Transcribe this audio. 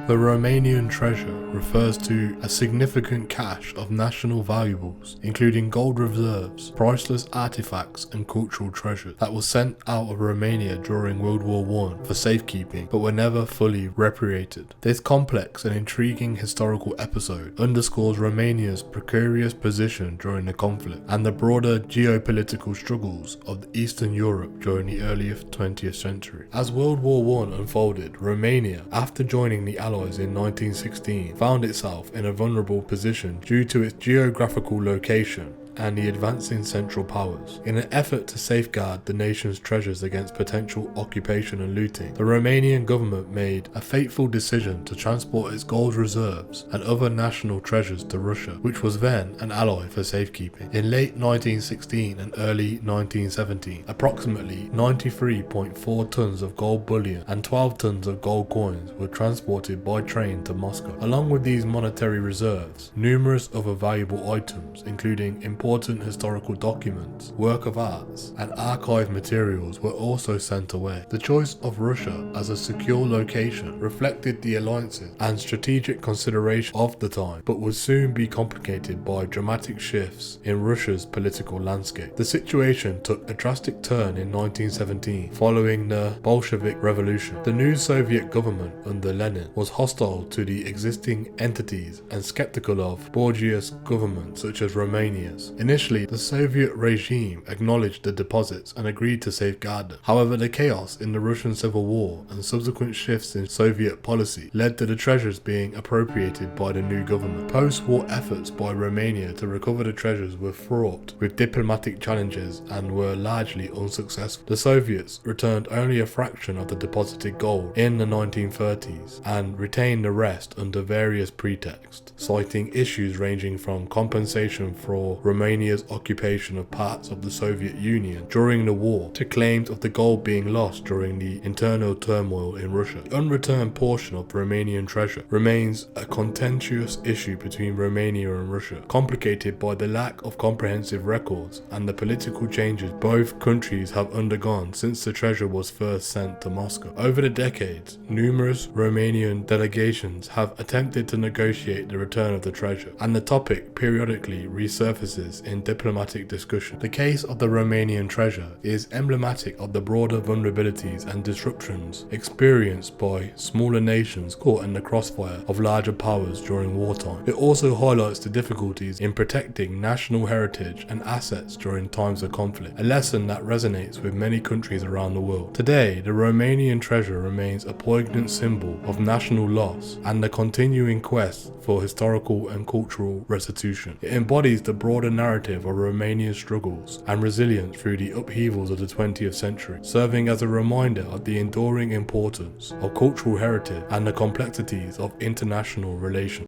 The Romanian treasure refers to a significant cache of national valuables, including gold reserves, priceless artifacts and cultural treasures that was sent out of Romania during World War I for safekeeping, but were never fully repatriated. This complex and intriguing historical episode underscores Romania's precarious position during the conflict and the broader geopolitical struggles of Eastern Europe during the early 20th century. As World War I unfolded, Romania, after joining the Allies in 1916, found itself in a vulnerable position due to its geographical location and the advancing Central Powers. In an effort to safeguard the nation's treasures against potential occupation and looting, the Romanian government made a fateful decision to transport its gold reserves and other national treasures to Russia, which was then an ally for safekeeping. In late 1916 and early 1917, approximately 93.4 tons of gold bullion and 12 tons of gold coins were transported by train to Moscow. Along with these monetary reserves, numerous other valuable items, including important historical documents, work of arts, and archive materials were also sent away. The choice of Russia as a secure location reflected the alliances and strategic consideration of the time, but would soon be complicated by dramatic shifts in Russia's political landscape. The situation took a drastic turn in 1917 following the Bolshevik Revolution. The new Soviet government under Lenin was hostile to the existing entities and skeptical of bourgeois governments such as Romania's. Initially, the Soviet regime acknowledged the deposits and agreed to safeguard them. However, the chaos in the Russian Civil War and subsequent shifts in Soviet policy led to the treasures being appropriated by the new government. Post-war efforts by Romania to recover the treasures were fraught with diplomatic challenges and were largely unsuccessful. The Soviets returned only a fraction of the deposited gold in the 1930s and retained the rest under various pretexts, citing issues ranging from compensation for Romania's occupation of parts of the Soviet Union during the war to claims of the gold being lost during the internal turmoil in Russia. The unreturned portion of Romanian treasure remains a contentious issue between Romania and Russia, complicated by the lack of comprehensive records and the political changes both countries have undergone since the treasure was first sent to Moscow. Over the decades, numerous Romanian delegations have attempted to negotiate the return of the treasure, and the topic periodically resurfaces in diplomatic discussion. The case of the Romanian treasure is emblematic of the broader vulnerabilities and disruptions experienced by smaller nations caught in the crossfire of larger powers during wartime. It also highlights the difficulties in protecting national heritage and assets during times of conflict, a lesson that resonates with many countries around the world. Today, the Romanian treasure remains a poignant symbol of national loss and the continuing quest for historical and cultural restitution. It embodies the broader narrative of Romania's struggles and resilience through the upheavals of the 20th century, serving as a reminder of the enduring importance of cultural heritage and the complexities of international relations.